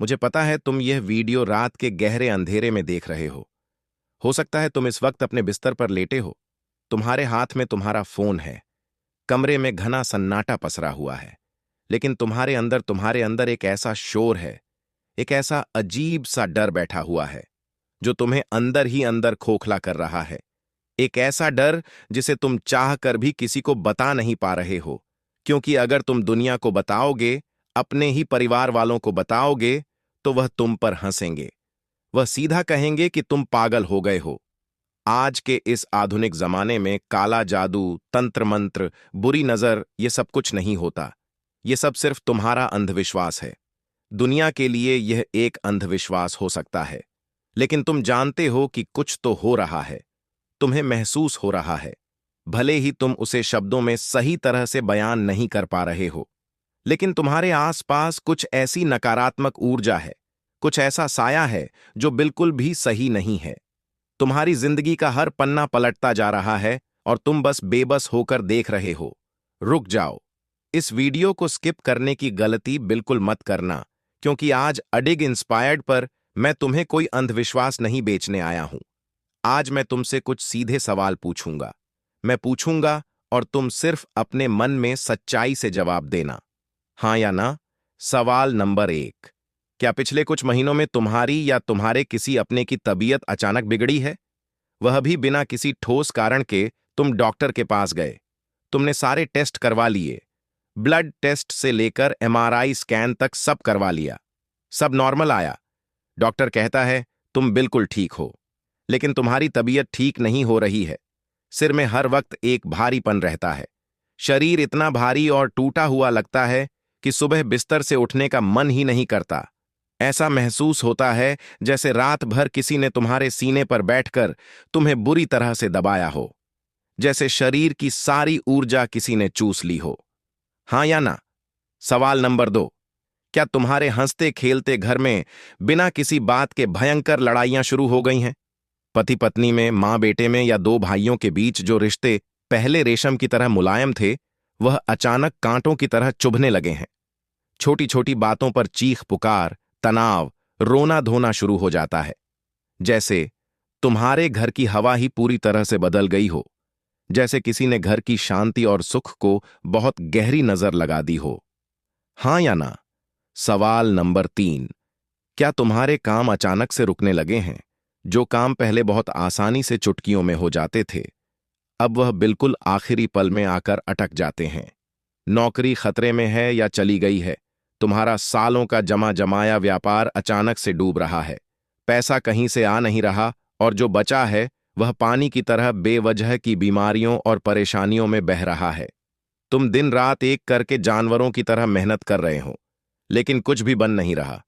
मुझे पता है तुम यह वीडियो रात के गहरे अंधेरे में देख रहे हो सकता है तुम इस वक्त अपने बिस्तर पर लेटे हो। तुम्हारे हाथ में तुम्हारा फोन है। कमरे में घना सन्नाटा पसरा हुआ है। लेकिन तुम्हारे अंदर एक ऐसा शोर है, एक ऐसा अजीब सा डर बैठा हुआ है जो तुम्हें अंदर ही अंदर खोखला कर रहा है। एक ऐसा डर जिसे तुम चाह कर भी किसी को बता नहीं पा रहे हो, क्योंकि अगर तुम दुनिया को बताओगे, अपने ही परिवार वालों को बताओगे, तो वह तुम पर हंसेंगे। वह सीधा कहेंगे कि तुम पागल हो गए हो। आज के इस आधुनिक जमाने में काला जादू, तंत्र मंत्र, बुरी नजर, ये सब कुछ नहीं होता। ये सब सिर्फ तुम्हारा अंधविश्वास है। दुनिया के लिए यह एक अंधविश्वास हो सकता है, लेकिन तुम जानते हो कि कुछ तो हो रहा है। तुम्हें महसूस हो रहा है, भले ही तुम उसे शब्दों में सही तरह से बयान नहीं कर पा रहे हो। लेकिन तुम्हारे आसपास कुछ ऐसी नकारात्मक ऊर्जा है, कुछ ऐसा साया है जो बिल्कुल भी सही नहीं है। तुम्हारी जिंदगी का हर पन्ना पलटता जा रहा है और तुम बस बेबस होकर देख रहे हो। रुक जाओ। इस वीडियो को स्किप करने की गलती बिल्कुल मत करना, क्योंकि आज अडिग इंस्पायर्ड पर मैं तुम्हें कोई अंधविश्वास नहीं बेचने आया हूं। आज मैं तुमसे कुछ सीधे सवाल पूछूंगा। मैं पूछूंगा और तुम सिर्फ अपने मन में सच्चाई से जवाब देना, हाँ या ना। सवाल नंबर 1। क्या पिछले कुछ महीनों में तुम्हारी या तुम्हारे किसी अपने की तबीयत अचानक बिगड़ी है? वह भी बिना किसी ठोस कारण के तुम डॉक्टर के पास गए। तुमने सारे टेस्ट करवा लिए, ब्लड टेस्ट से लेकर एमआरआई स्कैन तक सब करवा लिया। सब नॉर्मल आया। डॉक्टर कहता है तुम बिल्कुल ठीक हो। लेकिन तुम्हारी तबीयत ठीक नहीं हो रही है। सिर में हर वक्त एक भारीपन रहता है। शरीर इतना भारी और टूटा हुआ लगता है कि सुबह बिस्तर से उठने का मन ही नहीं करता। ऐसा महसूस होता है जैसे रात भर किसी ने तुम्हारे सीने पर बैठकर तुम्हें बुरी तरह से दबाया हो, जैसे शरीर की सारी ऊर्जा किसी ने चूस ली हो, हाँ या ना। सवाल नंबर 2। क्या तुम्हारे हंसते खेलते घर में बिना किसी बात के भयंकर लड़ाइयां शुरू हो गई हैं? पति पत्नी में, मां बेटे में, या दो भाइयों के बीच जो रिश्ते पहले रेशम की तरह मुलायम थे, वह अचानक कांटों की तरह चुभने लगे हैं। छोटी छोटी बातों पर चीख पुकार, तनाव, रोना धोना शुरू हो जाता है। जैसे तुम्हारे घर की हवा ही पूरी तरह से बदल गई हो, जैसे किसी ने घर की शांति और सुख को बहुत गहरी नजर लगा दी हो, हाँ या ना। सवाल नंबर 3। क्या तुम्हारे काम अचानक से रुकने लगे हैं? जो काम पहले बहुत आसानी से चुटकियों में हो जाते थे, अब वह बिल्कुल आखिरी पल में आकर अटक जाते हैं। नौकरी खतरे में है या चली गई है। तुम्हारा सालों का जमा जमाया व्यापार अचानक से डूब रहा है। पैसा कहीं से आ नहीं रहा और जो बचा है वह पानी की तरह बेवजह की बीमारियों और परेशानियों में बह रहा है। तुम दिन रात एक करके जानवरों की तरह मेहनत कर रहे हो, लेकिन कुछ भी बन नहीं रहा।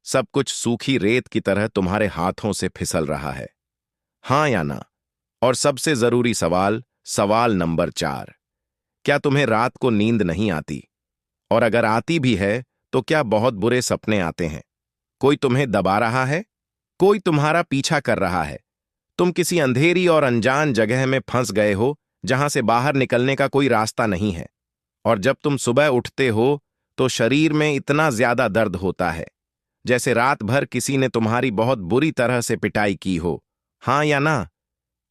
सब कुछ सूखी रेत की तरह तुम्हारे हाथों से फिसल रहा है, हाँ या ना। और सबसे जरूरी सवाल, सवाल नंबर 4। क्या तुम्हें रात को नींद नहीं आती? और अगर आती भी है तो क्या बहुत बुरे सपने आते हैं? कोई तुम्हें दबा रहा है, कोई तुम्हारा पीछा कर रहा है। तुम किसी अंधेरी और अनजान जगह में फंस गए हो जहां से बाहर निकलने का कोई रास्ता नहीं है। और जब तुम सुबह उठते हो तो शरीर में इतना ज्यादा दर्द होता है जैसे रात भर किसी ने तुम्हारी बहुत बुरी तरह से पिटाई की हो, हाँ या ना।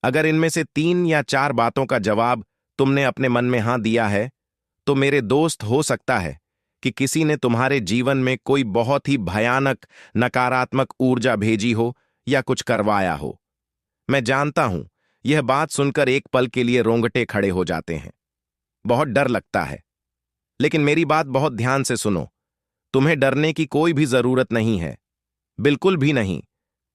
अगर इनमें से 3 या 4 बातों का जवाब तुमने अपने मन में हाँ दिया है, तो मेरे दोस्त, हो सकता है कि किसी ने तुम्हारे जीवन में कोई बहुत ही भयानक नकारात्मक ऊर्जा भेजी हो या कुछ करवाया हो। मैं जानता हूं, यह बात सुनकर एक पल के लिए रोंगटे खड़े हो जाते हैं, बहुत डर लगता है। लेकिन मेरी बात बहुत ध्यान से सुनो। तुम्हें डरने की कोई भी जरूरत नहीं है, बिल्कुल भी नहीं।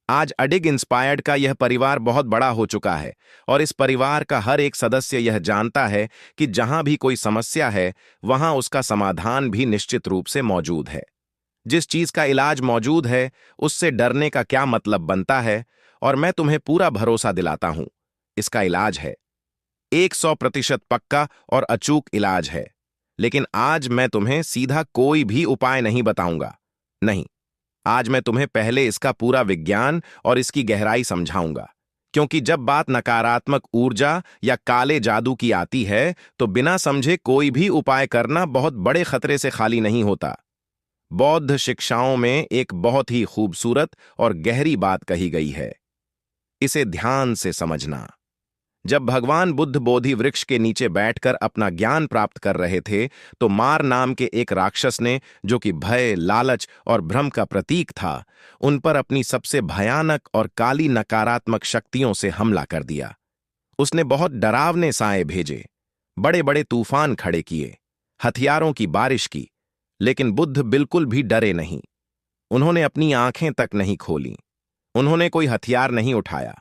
आज अडिग इंस्पायर्ड का यह परिवार बहुत बड़ा हो चुका है और इस परिवार का हर एक सदस्य यह जानता है कि जहां भी कोई समस्या है, वहां उसका समाधान भी निश्चित रूप से मौजूद है। जिस चीज का इलाज मौजूद है, उससे डरने का क्या मतलब बनता है? और मैं तुम्हें पूरा भरोसा दिलाता हूं, इसका इलाज है, 100% पक्का और अचूक इलाज है। लेकिन आज मैं तुम्हें सीधा कोई भी उपाय नहीं बताऊंगा, नहीं। आज मैं तुम्हें पहले इसका पूरा विज्ञान और इसकी गहराई समझाऊंगा, क्योंकि जब बात नकारात्मक ऊर्जा या काले जादू की आती है तो बिना समझे कोई भी उपाय करना बहुत बड़े खतरे से खाली नहीं होता। बौद्ध शिक्षाओं में एक बहुत ही खूबसूरत और गहरी बात कही गई है। इसे ध्यान से समझना। जब भगवान बुद्ध बोधि वृक्ष के नीचे बैठकर अपना ज्ञान प्राप्त कर रहे थे, तो मार नाम के एक राक्षस ने, जो कि भय, लालच और भ्रम का प्रतीक था, उन पर अपनी सबसे भयानक और काली नकारात्मक शक्तियों से हमला कर दिया। उसने बहुत डरावने साए भेजे, बड़े बड़े तूफान खड़े किए, हथियारों की बारिश की, लेकिन बुद्ध बिल्कुल भी डरे नहीं। उन्होंने अपनी आंखें तक नहीं खोली, उन्होंने कोई हथियार नहीं उठाया।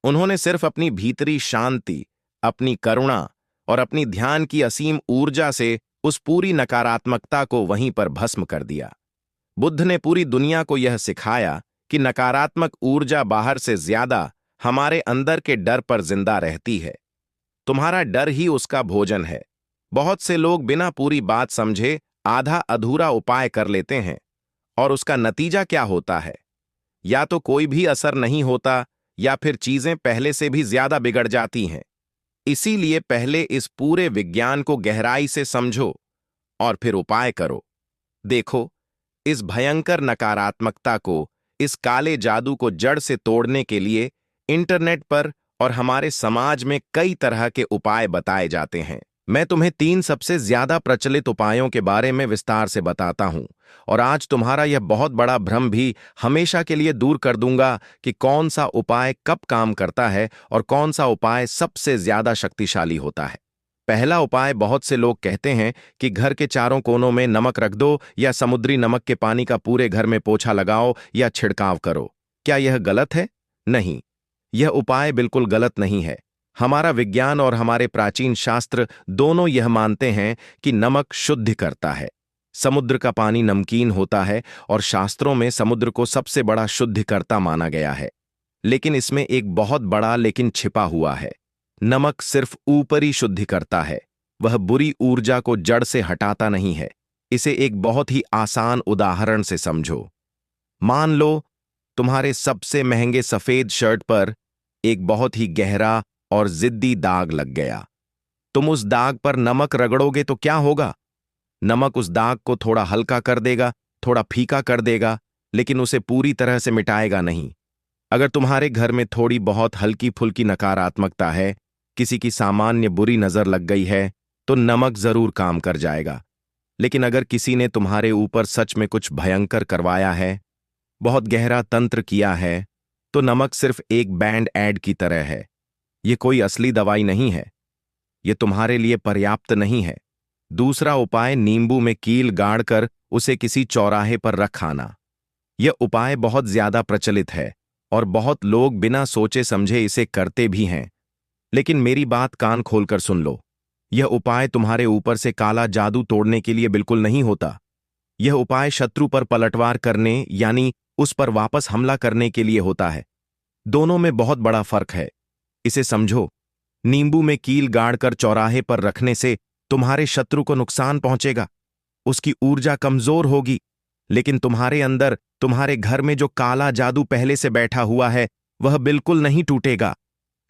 उन्होंने सिर्फ अपनी भीतरी शांति, अपनी करुणा और अपनी ध्यान की असीम ऊर्जा से उस पूरी नकारात्मकता को वहीं पर भस्म कर दिया। बुद्ध ने पूरी दुनिया को यह सिखाया कि नकारात्मक ऊर्जा बाहर से ज्यादा हमारे अंदर के डर पर जिंदा रहती है। तुम्हारा डर ही उसका भोजन है। बहुत से लोग बिना पूरी बात समझे आधा अधूरा उपाय कर लेते हैं, और उसका नतीजा क्या होता है? या तो कोई भी असर नहीं होता, या फिर चीजें पहले से भी ज्यादा बिगड़ जाती हैं। इसीलिए पहले इस पूरे विज्ञान को गहराई से समझो और फिर उपाय करो। देखो, इस भयंकर नकारात्मकता को, इस काले जादू को जड़ से तोड़ने के लिए इंटरनेट पर और हमारे समाज में कई तरह के उपाय बताए जाते हैं। मैं तुम्हें 3 सबसे ज्यादा प्रचलित उपायों के बारे में विस्तार से बताता हूं, और आज तुम्हारा यह बहुत बड़ा भ्रम भी हमेशा के लिए दूर कर दूंगा कि कौन सा उपाय कब काम करता है और कौन सा उपाय सबसे ज्यादा शक्तिशाली होता है। पहला उपाय, बहुत से लोग कहते हैं कि घर के चारों कोनों में नमक रख दो, या समुद्री नमक के पानी का पूरे घर में पोछा लगाओ या छिड़काव करो। क्या यह गलत है? नहीं, यह उपाय बिल्कुल गलत नहीं है। हमारा विज्ञान और हमारे प्राचीन शास्त्र दोनों यह मानते हैं कि नमक शुद्ध करता है। समुद्र का पानी नमकीन होता है, और शास्त्रों में समुद्र को सबसे बड़ा शुद्धिकर्ता माना गया है। लेकिन इसमें एक बहुत बड़ा लेकिन छिपा हुआ है। नमक सिर्फ ऊपरी शुद्धि करता है, वह बुरी ऊर्जा को जड़ से हटाता नहीं है। इसे एक बहुत ही आसान उदाहरण से समझो। मान लो तुम्हारे सबसे महंगे सफेद शर्ट पर एक बहुत ही गहरा और जिद्दी दाग लग गया। तुम उस दाग पर नमक रगड़ोगे तो क्या होगा? नमक उस दाग को थोड़ा हल्का कर देगा, थोड़ा फीका कर देगा, लेकिन उसे पूरी तरह से मिटाएगा नहीं। अगर तुम्हारे घर में थोड़ी बहुत हल्की फुल्की नकारात्मकता है, किसी की सामान्य बुरी नजर लग गई है, तो नमक जरूर काम कर जाएगा। लेकिन अगर किसी ने तुम्हारे ऊपर सच में कुछ भयंकर करवाया है, बहुत गहरा तंत्र किया है, तो नमक सिर्फ एक बैंड एड की तरह है। ये कोई असली दवाई नहीं है। ये तुम्हारे लिए पर्याप्त नहीं है। दूसरा उपाय, नींबू में कील गाड़कर उसे किसी चौराहे पर रख आना। यह उपाय बहुत ज्यादा प्रचलित है, और बहुत लोग बिना सोचे समझे इसे करते भी हैं। लेकिन मेरी बात कान खोलकर सुन लो। यह उपाय तुम्हारे ऊपर से काला जादू तोड़ने के लिए बिल्कुल नहीं होता। यह उपाय शत्रु पर पलटवार करने, यानी उस पर वापस हमला करने के लिए होता है। दोनों में बहुत बड़ा फर्क है। इसे समझो। नींबू में कील गाड़कर चौराहे पर रखने से तुम्हारे शत्रु को नुकसान पहुंचेगा, उसकी ऊर्जा कमजोर होगी। लेकिन तुम्हारे अंदर, तुम्हारे घर में जो काला जादू पहले से बैठा हुआ है, वह बिल्कुल नहीं टूटेगा।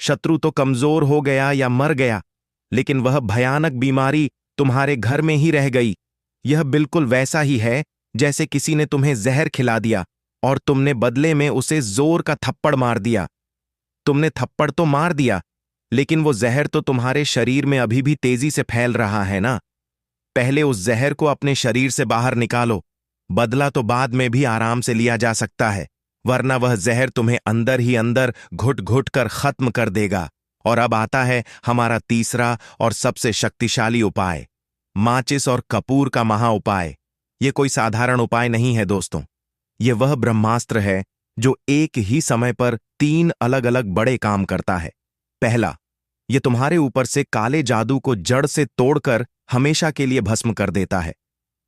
शत्रु तो कमजोर हो गया या मर गया, लेकिन वह भयानक बीमारी तुम्हारे घर में ही रह गई। यह बिल्कुल वैसा ही है जैसे किसी ने तुम्हें जहर खिला दिया और तुमने बदले में उसे जोर का थप्पड़ मार दिया। तुमने थप्पड़ तो मार दिया, लेकिन वो जहर तो तुम्हारे शरीर में अभी भी तेजी से फैल रहा है ना। पहले उस जहर को अपने शरीर से बाहर निकालो। बदला तो बाद में भी आराम से लिया जा सकता है, वरना वह जहर तुम्हें अंदर ही अंदर घुट घुट कर खत्म कर देगा। और अब आता है हमारा तीसरा और सबसे शक्तिशाली उपाय, माचिस और कपूर का महा उपाय। यह कोई साधारण उपाय नहीं है दोस्तों। यह वह ब्रह्मास्त्र है जो एक ही समय पर 3 अलग अलग बड़े काम करता है। पहला, यह तुम्हारे ऊपर से काले जादू को जड़ से तोड़कर हमेशा के लिए भस्म कर देता है।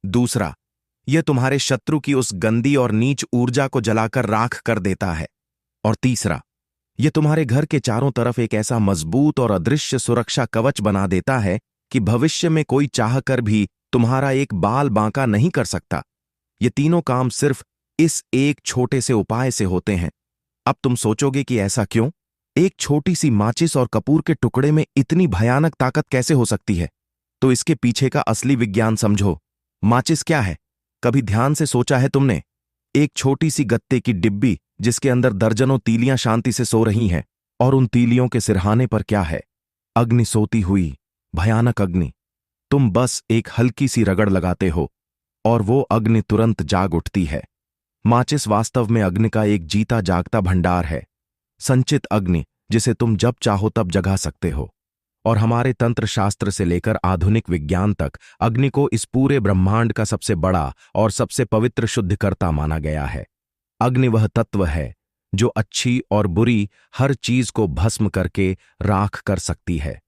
दूसरा, यह तुम्हारे शत्रु की उस गंदी और नीच ऊर्जा को जलाकर राख कर देता है। और तीसरा, यह तुम्हारे घर के चारों तरफ एक ऐसा मजबूत और अदृश्य सुरक्षा कवच बना देता है कि भविष्य में कोई चाहकर भी तुम्हारा एक बाल बांका नहीं कर सकता। ये तीनों काम सिर्फ इस एक छोटे से उपाय से होते हैं। अब तुम सोचोगे कि ऐसा क्यों? एक छोटी सी माचिस और कपूर के टुकड़े में इतनी भयानक ताकत कैसे हो सकती है? तो इसके पीछे का असली विज्ञान समझो। माचिस क्या है? कभी ध्यान से सोचा है तुमने? एक छोटी सी गत्ते की डिब्बी जिसके अंदर दर्जनों तीलियां शांति से सो रही हैं, और उन तीलियों के सिरहाने पर क्या है? अग्नि सोती हुई, भयानक अग्नि। तुम बस एक हल्की सी रगड़ लगाते हो और वो अग्नि तुरंत जाग उठती है। माचिस वास्तव में अग्नि का एक जीता जागता भंडार है, संचित अग्नि जिसे तुम जब चाहो तब जगा सकते हो। और हमारे तंत्र शास्त्र से लेकर आधुनिक विज्ञान तक अग्नि को इस पूरे ब्रह्मांड का सबसे बड़ा और सबसे पवित्र शुद्धिकर्ता माना गया है। अग्नि वह तत्व है जो अच्छी और बुरी हर चीज को भस्म करके राख कर सकती है।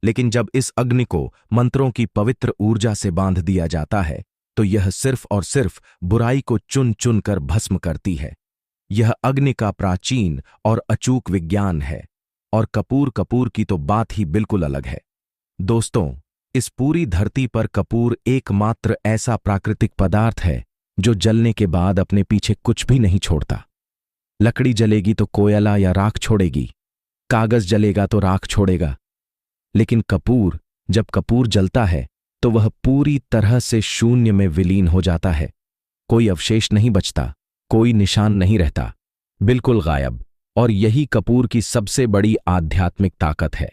लेकिन जब इस अग्नि को मंत्रों की पवित्र ऊर्जा से बांध दिया जाता है तो यह सिर्फ और सिर्फ बुराई को चुन चुन कर भस्म करती है। यह अग्नि का प्राचीन और अचूक विज्ञान है। और कपूर की तो बात ही बिल्कुल अलग है। दोस्तों, इस पूरी धरती पर कपूर एकमात्र ऐसा प्राकृतिक पदार्थ है जो जलने के बाद अपने पीछे कुछ भी नहीं छोड़ता। लकड़ी जलेगी तो कोयला या राख छोड़ेगी, कागज जलेगा तो राख छोड़ेगा, लेकिन कपूर, जब कपूर जलता है तो वह पूरी तरह से शून्य में विलीन हो जाता है। कोई अवशेष नहीं बचता, कोई निशान नहीं रहता, बिल्कुल गायब। और यही कपूर की सबसे बड़ी आध्यात्मिक ताकत है।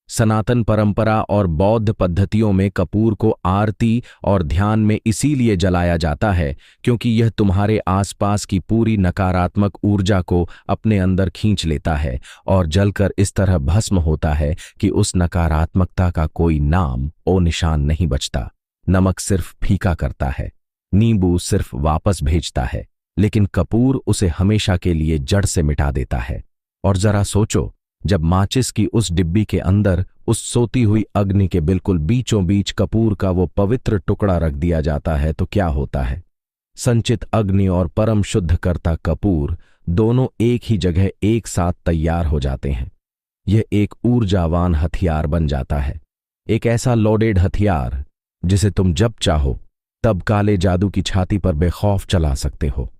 सनातन परंपरा और बौद्ध पद्धतियों में कपूर को आरती और ध्यान में इसीलिए जलाया जाता है क्योंकि यह तुम्हारे आसपास की पूरी नकारात्मक ऊर्जा को अपने अंदर खींच लेता है और जलकर इस तरह भस्म होता है कि उस नकारात्मकता का कोई नाम और निशान नहीं बचता। नमक सिर्फ फीका करता है, नींबू सिर्फ वापस भेजता है, लेकिन कपूर उसे हमेशा के लिए जड़ से मिटा देता है। और जरा सोचो, जब माचिस की उस डिब्बी के अंदर उस सोती हुई अग्नि के बिल्कुल बीचों बीच कपूर का वो पवित्र टुकड़ा रख दिया जाता है तो क्या होता है? संचित अग्नि और परम शुद्ध करता कपूर दोनों एक ही जगह एक साथ तैयार हो जाते हैं। यह एक ऊर्जावान हथियार बन जाता है, एक ऐसा लोडेड हथियार जिसे तुम जब चाहो तब काले जादू की छाती पर बेखौफ चला सकते हो।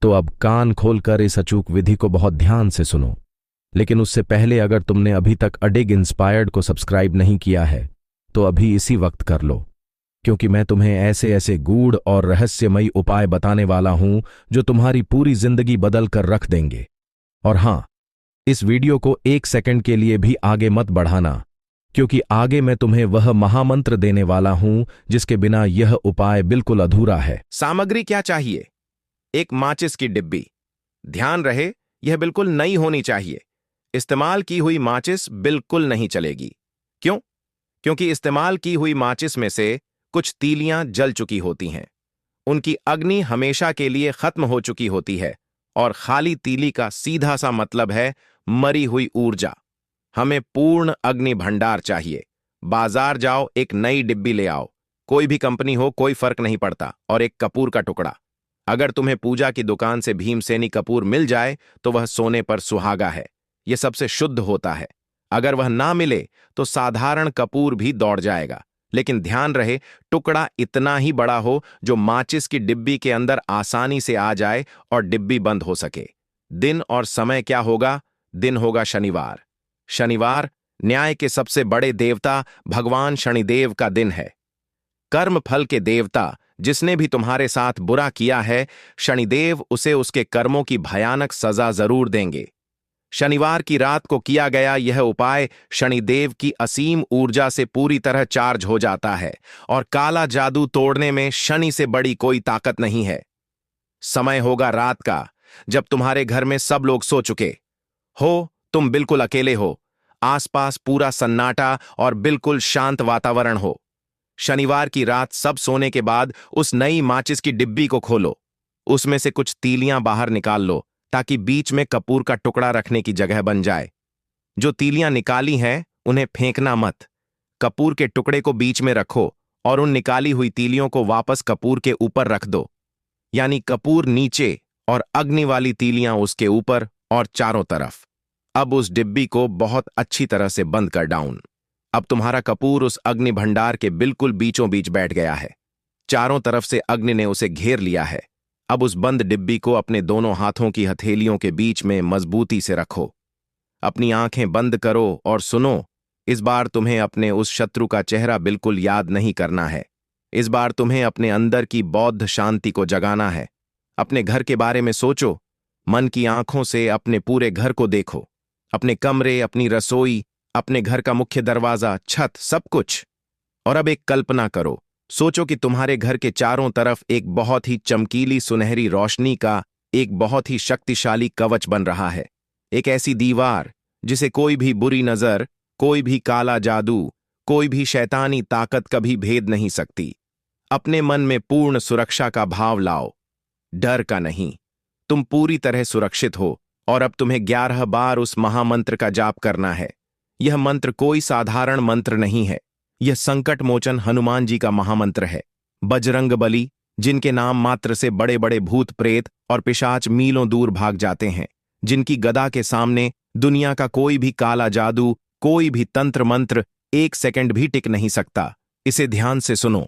तो अब कान खोलकर इस अचूक विधि को बहुत ध्यान से सुनो। लेकिन उससे पहले अगर तुमने अभी तक अडिग इंस्पायर्ड को सब्सक्राइब नहीं किया है तो अभी इसी वक्त कर लो, क्योंकि मैं तुम्हें ऐसे ऐसे गूढ़ और रहस्यमयी उपाय बताने वाला हूं जो तुम्हारी पूरी जिंदगी बदल कर रख देंगे। और हां, इस वीडियो को 1 सेकंड के लिए भी आगे मत बढ़ाना, क्योंकि आगे मैं तुम्हें वह महामंत्र देने वाला हूं जिसके बिना यह उपाय बिल्कुल अधूरा है। सामग्री क्या चाहिए? एक माचिस की डिब्बी। ध्यान रहे, यह बिल्कुल नई होनी चाहिए। इस्तेमाल की हुई माचिस बिल्कुल नहीं चलेगी। क्यों? क्योंकि इस्तेमाल की हुई माचिस में से कुछ तीलियां जल चुकी होती हैं, उनकी अग्नि हमेशा के लिए खत्म हो चुकी होती है। और खाली तीली का सीधा सा मतलब है मरी हुई ऊर्जा। हमें पूर्ण अग्नि भंडार चाहिए। बाजार जाओ, एक नई डिब्बी ले आओ, कोई भी कंपनी हो, कोई फर्क नहीं पड़ता, और एक कपूर का टुकड़ा। अगर तुम्हें पूजा की दुकान से भीमसेनी कपूर मिल जाए तो वह सोने पर सुहागा है, यह सबसे शुद्ध होता है। अगर वह ना मिले तो साधारण कपूर भी दौड़ जाएगा। लेकिन ध्यान रहे, टुकड़ा इतना ही बड़ा हो जो माचिस की डिब्बी के अंदर आसानी से आ जाए और डिब्बी बंद हो सके। दिन और समय क्या होगा? दिन होगा शनिवार। शनिवार न्याय के सबसे बड़े देवता भगवान शनिदेव का दिन है। कर्म फल के देवता, जिसने भी तुम्हारे साथ बुरा किया है, शनिदेव उसे उसके कर्मों की भयानक सजा जरूर देंगे। शनिवार की रात को किया गया यह उपाय शनिदेव की असीम ऊर्जा से पूरी तरह चार्ज हो जाता है, और काला जादू तोड़ने में शनि से बड़ी कोई ताकत नहीं है। समय होगा रात का, जब तुम्हारे घर में सब लोग सो चुके हो, तुम बिल्कुल अकेले हो, आसपास पूरा सन्नाटा और बिल्कुल शांत वातावरण हो। शनिवार की रात सब सोने के बाद उस नई माचिस की डिब्बी को खोलो, उसमें से कुछ तीलियां बाहर निकाल लो ताकि बीच में कपूर का टुकड़ा रखने की जगह बन जाए। जो तीलियां निकाली हैं उन्हें फेंकना मत, कपूर के टुकड़े को बीच में रखो और उन निकाली हुई तीलियों को वापस कपूर के ऊपर रख दो। यानी कपूर नीचे और अग्नि वाली तीलियां उसके ऊपर और चारों तरफ। अब उस डिब्बी को बहुत अच्छी तरह से बंद कर डाउन। अब तुम्हारा कपूर उस अग्नि भंडार के बिल्कुल बीचों बीच बैठ गया है। चारों तरफ से अग्नि ने उसे घेर लिया है। अब उस बंद डिब्बी को अपने दोनों हाथों की हथेलियों के बीच में मजबूती से रखो। अपनी आंखें बंद करो और सुनो। इस बार तुम्हें अपने उस शत्रु का चेहरा बिल्कुल याद नहीं करना है। इस बार तुम्हें अपने अंदर की बौद्ध शांति को जगाना है। अपने घर के बारे में सोचो, मन की आंखों से अपने पूरे घर को देखो, अपने कमरे, अपनी रसोई, अपने घर का मुख्य दरवाजा, छत, सब कुछ। और अब एक कल्पना करो, सोचो कि तुम्हारे घर के चारों तरफ एक बहुत ही चमकीली सुनहरी रोशनी का एक बहुत ही शक्तिशाली कवच बन रहा है। एक ऐसी दीवार जिसे कोई भी बुरी नजर, कोई भी काला जादू, कोई भी शैतानी ताकत कभी भेद नहीं सकती। अपने मन में पूर्ण सुरक्षा का भाव लाओ, डर का नहीं। तुम पूरी तरह सुरक्षित हो और अब तुम्हें 11 बार उस महामंत्र का जाप करना है। यह मंत्र कोई साधारण मंत्र नहीं है, यह संकट मोचन हनुमान जी का महामंत्र है। बजरंग बली, जिनके नाम मात्र से बड़े बड़े भूत प्रेत और पिशाच मीलों दूर भाग जाते हैं, जिनकी गदा के सामने दुनिया का कोई भी काला जादू, कोई भी तंत्र मंत्र 1 सेकंड भी टिक नहीं सकता। इसे ध्यान से सुनो।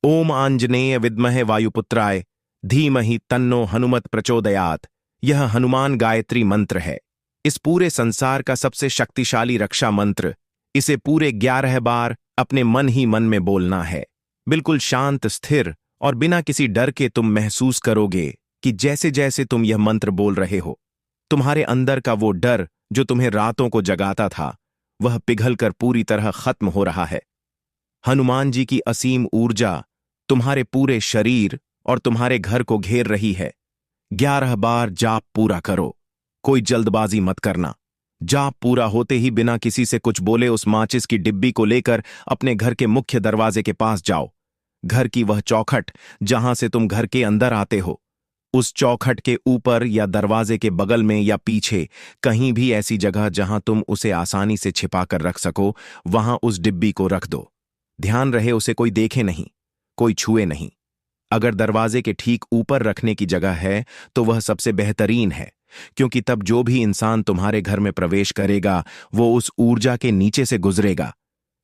ओम आंजनेय विद्महे वायुपुत्राय धीमहि तन्नो हनुमत प्रचोदयात। यह हनुमान गायत्री मंत्र है, इस पूरे संसार का सबसे शक्तिशाली रक्षा मंत्र। इसे पूरे 11 बार अपने मन ही मन में बोलना है। बिल्कुल शांत, स्थिर और बिना किसी डर के तुम महसूस करोगे कि जैसे जैसे तुम यह मंत्र बोल रहे हो, तुम्हारे अंदर का वो डर जो तुम्हें रातों को जगाता था, वह पिघलकर पूरी तरह खत्म हो रहा है। हनुमान जी की असीम ऊर्जा तुम्हारे पूरे शरीर और तुम्हारे घर को घेर रही है। 11 बार जाप पूरा करो, कोई जल्दबाजी मत करना। जाप पूरा होते ही बिना किसी से कुछ बोले उस माचिस की डिब्बी को लेकर अपने घर के मुख्य दरवाजे के पास जाओ। घर की वह चौखट जहां से तुम घर के अंदर आते हो, उस चौखट के ऊपर या दरवाजे के बगल में या पीछे कहीं भी ऐसी जगह जहां तुम उसे आसानी से छिपा कर रख सको, वहां उस डिब्बी को रख दो। ध्यान रहे उसे कोई देखे नहीं, कोई छुए नहीं। अगर दरवाजे के ठीक ऊपर रखने की जगह है तो वह सबसे बेहतरीन है, क्योंकि तब जो भी इंसान तुम्हारे घर में प्रवेश करेगा वो उस ऊर्जा के नीचे से गुजरेगा।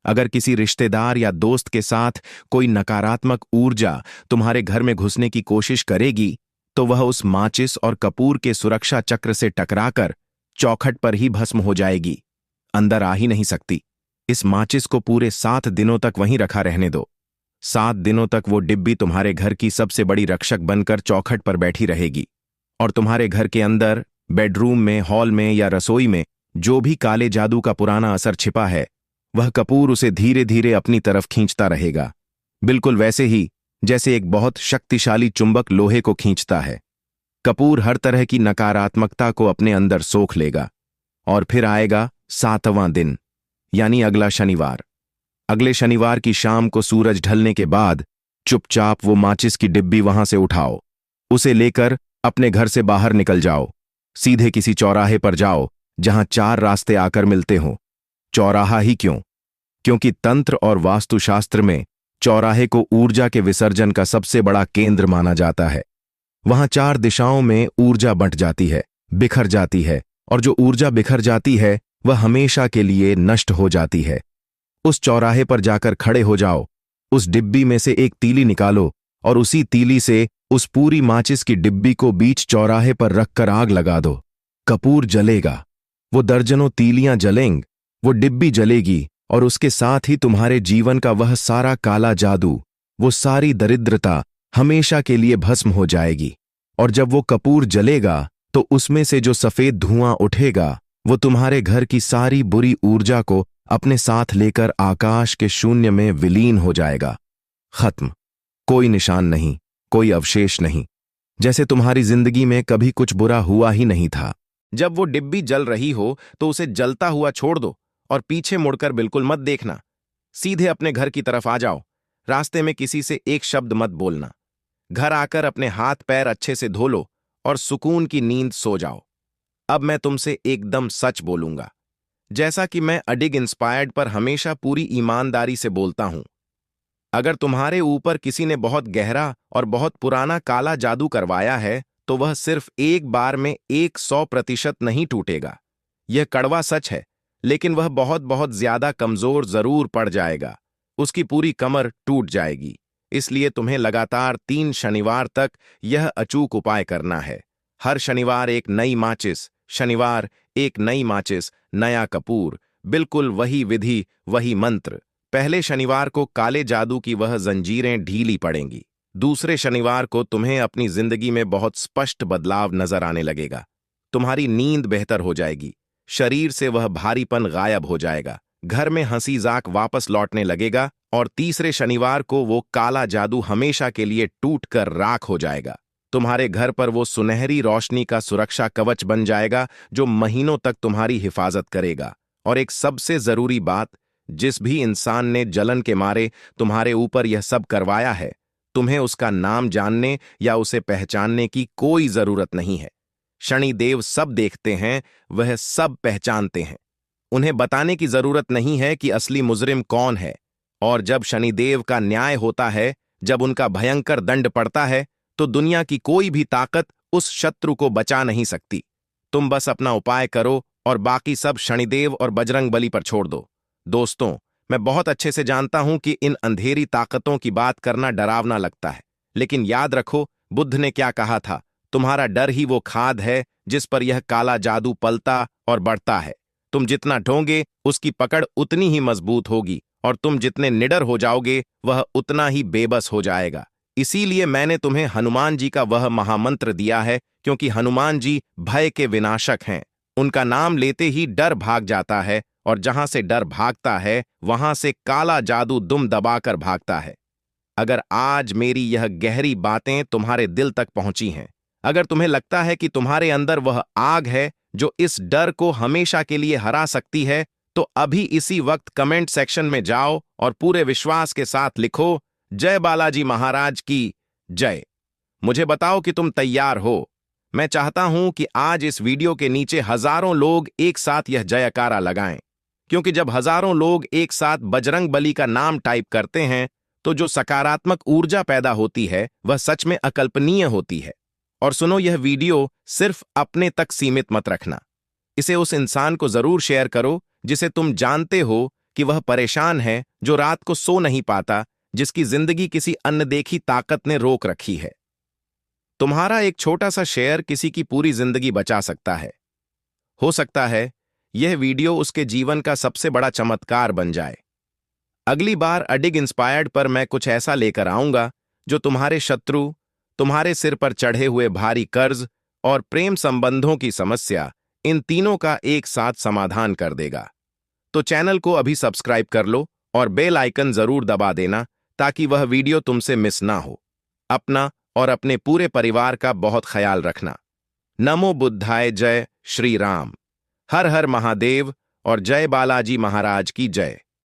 अगर किसी रिश्तेदार या दोस्त के साथ कोई नकारात्मक ऊर्जा तुम्हारे घर में घुसने की कोशिश करेगी तो वह उस माचिस और कपूर के सुरक्षा चक्र से टकराकर चौखट पर ही भस्म हो जाएगी, अंदर आ ही नहीं सकती। इस माचिस को पूरे 7 दिनों तक वहीं रखा रहने दो। 7 दिनों तक वो डिब्बी तुम्हारे घर की सबसे बड़ी रक्षक बनकर चौखट पर बैठी रहेगी और तुम्हारे घर के अंदर, बेडरूम में, हॉल में या रसोई में जो भी काले जादू का पुराना असर छिपा है, वह कपूर उसे धीरे धीरे अपनी तरफ खींचता रहेगा, बिल्कुल वैसे ही जैसे एक बहुत शक्तिशाली चुंबक लोहे को खींचता है। कपूर हर तरह की नकारात्मकता को अपने अंदर सोख लेगा। और फिर आएगा 7वां दिन, यानी अगला शनिवार। अगले शनिवार की शाम को सूरज ढलने के बाद चुपचाप वो माचिस की डिब्बी वहां से उठाओ, उसे लेकर अपने घर से बाहर निकल जाओ। सीधे किसी चौराहे पर जाओ जहां 4 रास्ते आकर मिलते हों। चौराहा ही क्यों? क्योंकि तंत्र और वास्तुशास्त्र में चौराहे को ऊर्जा के विसर्जन का सबसे बड़ा केंद्र माना जाता है। वहां 4 दिशाओं में ऊर्जा बंट जाती है, बिखर जाती है, और जो ऊर्जा बिखर जाती है वह हमेशा के लिए नष्ट हो जाती है। उस चौराहे पर जाकर खड़े हो जाओ, उस डिब्बी में से एक तीली निकालो और उसी तीली से उस पूरी माचिस की डिब्बी को बीच चौराहे पर रखकर आग लगा दो। कपूर जलेगा, वो दर्जनों तीलियां जलेंगी, वो डिब्बी जलेगी और उसके साथ ही तुम्हारे जीवन का वह सारा काला जादू, वो सारी दरिद्रता हमेशा के लिए भस्म हो जाएगी। और जब वो कपूर जलेगा तो उसमें से जो सफेद धुआं उठेगा वो तुम्हारे घर की सारी बुरी ऊर्जा को अपने साथ लेकर आकाश के शून्य में विलीन हो जाएगा। खत्म, कोई निशान नहीं, कोई अवशेष नहीं, जैसे तुम्हारी जिंदगी में कभी कुछ बुरा हुआ ही नहीं था। जब वो डिब्बी जल रही हो तो उसे जलता हुआ छोड़ दो और पीछे मुड़कर बिल्कुल मत देखना। सीधे अपने घर की तरफ आ जाओ। रास्ते में किसी से एक शब्द मत बोलना। घर आकर अपने हाथ पैर अच्छे से धो लो और सुकून की नींद सो जाओ। अब मैं तुमसे एकदम सच बोलूंगा, जैसा कि मैं अडिग इंस्पायर्ड पर हमेशा पूरी ईमानदारी से बोलता हूं। अगर तुम्हारे ऊपर किसी ने बहुत गहरा और बहुत पुराना काला जादू करवाया है तो वह सिर्फ एक बार में 100% नहीं टूटेगा। यह कड़वा सच है, लेकिन वह बहुत बहुत ज्यादा कमजोर जरूर पड़ जाएगा। उसकी पूरी कमर टूट जाएगी। इसलिए तुम्हें लगातार 3 शनिवार तक यह अचूक उपाय करना है। हर शनिवार एक नई माचिस, शनिवार एक नई माचिस, नया कपूर, बिल्कुल वही विधि, वही मंत्र। पहले शनिवार को काले जादू की वह जंजीरें ढीली पड़ेंगी। दूसरे शनिवार को तुम्हें अपनी जिंदगी में बहुत स्पष्ट बदलाव नजर आने लगेगा। तुम्हारी नींद बेहतर हो जाएगी, शरीर से वह भारीपन गायब हो जाएगा, घर में हंसी जाक वापस लौटने लगेगा और तीसरे शनिवार को वो काला जादू हमेशा के लिए टूटकर राख हो जाएगा। तुम्हारे घर पर वो सुनहरी रोशनी का सुरक्षा कवच बन जाएगा जो महीनों तक तुम्हारी हिफाजत करेगा। और एक सबसे जरूरी बात, जिस भी इंसान ने जलन के मारे तुम्हारे ऊपर यह सब करवाया है, तुम्हें उसका नाम जानने या उसे पहचानने की कोई जरूरत नहीं है। शनिदेव सब देखते हैं, वह सब पहचानते हैं। उन्हें बताने की जरूरत नहीं है कि असली मुजरिम कौन है। और जब शनिदेव का न्याय होता है, जब उनका भयंकर दंड पड़ता है, तो दुनिया की कोई भी ताकत उस शत्रु को बचा नहीं सकती। तुम बस अपना उपाय करो और बाकी सब शनिदेव और बजरंगबली पर छोड़ दो। दोस्तों, मैं बहुत अच्छे से जानता हूं कि इन अंधेरी ताकतों की बात करना डरावना लगता है, लेकिन याद रखो, बुद्ध ने क्या कहा था, तुम्हारा डर ही वो खाद है जिस पर यह काला जादू पलता और बढ़ता है। तुम जितना ढोंगे, उसकी पकड़ उतनी ही मजबूत होगी, और तुम जितने निडर हो जाओगे, वह उतना ही बेबस हो जाएगा। इसीलिए मैंने तुम्हें हनुमान जी का वह महामंत्र दिया है, क्योंकि हनुमान जी भय के विनाशक हैं। उनका नाम लेते ही डर भाग जाता है, और जहां से डर भागता है, वहां से काला जादू दुम दबाकर भागता है। अगर आज मेरी यह गहरी बातें तुम्हारे दिल तक पहुंची हैं, अगर तुम्हें लगता है कि तुम्हारे अंदर वह आग है जो इस डर को हमेशा के लिए हरा सकती है, तो अभी इसी वक्त कमेंट सेक्शन में जाओ और पूरे विश्वास के साथ लिखो, जय बालाजी महाराज की जय। मुझे बताओ कि तुम तैयार हो। मैं चाहता हूं कि आज इस वीडियो के नीचे हजारों लोग एक साथ यह जयकारा लगाएं, क्योंकि जब हजारों लोग एक साथ बजरंगबली का नाम टाइप करते हैं, तो जो सकारात्मक ऊर्जा पैदा होती है, वह सच में अकल्पनीय होती है। और सुनो, यह वीडियो सिर्फ अपने तक सीमित मत रखना। इसे उस इंसान को जरूर शेयर करो जिसे तुम जानते हो कि वह परेशान है, जो रात को सो नहीं पाता, जिसकी जिंदगी किसी अनदेखी ताकत ने रोक रखी है। तुम्हारा एक छोटा सा शेयर किसी की पूरी जिंदगी बचा सकता है। हो सकता है यह वीडियो उसके जीवन का सबसे बड़ा चमत्कार बन जाए। अगली बार अडिग इंस्पायर्ड पर मैं कुछ ऐसा लेकर आऊंगा जो तुम्हारे शत्रु, तुम्हारे सिर पर चढ़े हुए भारी कर्ज और प्रेम संबंधों की समस्या, इन तीनों का एक साथ समाधान कर देगा। तो चैनल को अभी सब्सक्राइब कर लो और बेल आइकन जरूर दबा देना, ताकि वह वीडियो तुमसे मिस ना हो। अपना और अपने पूरे परिवार का बहुत ख्याल रखना। नमो बुद्धाय, जय श्री राम, हर हर महादेव और जय बालाजी महाराज की जय।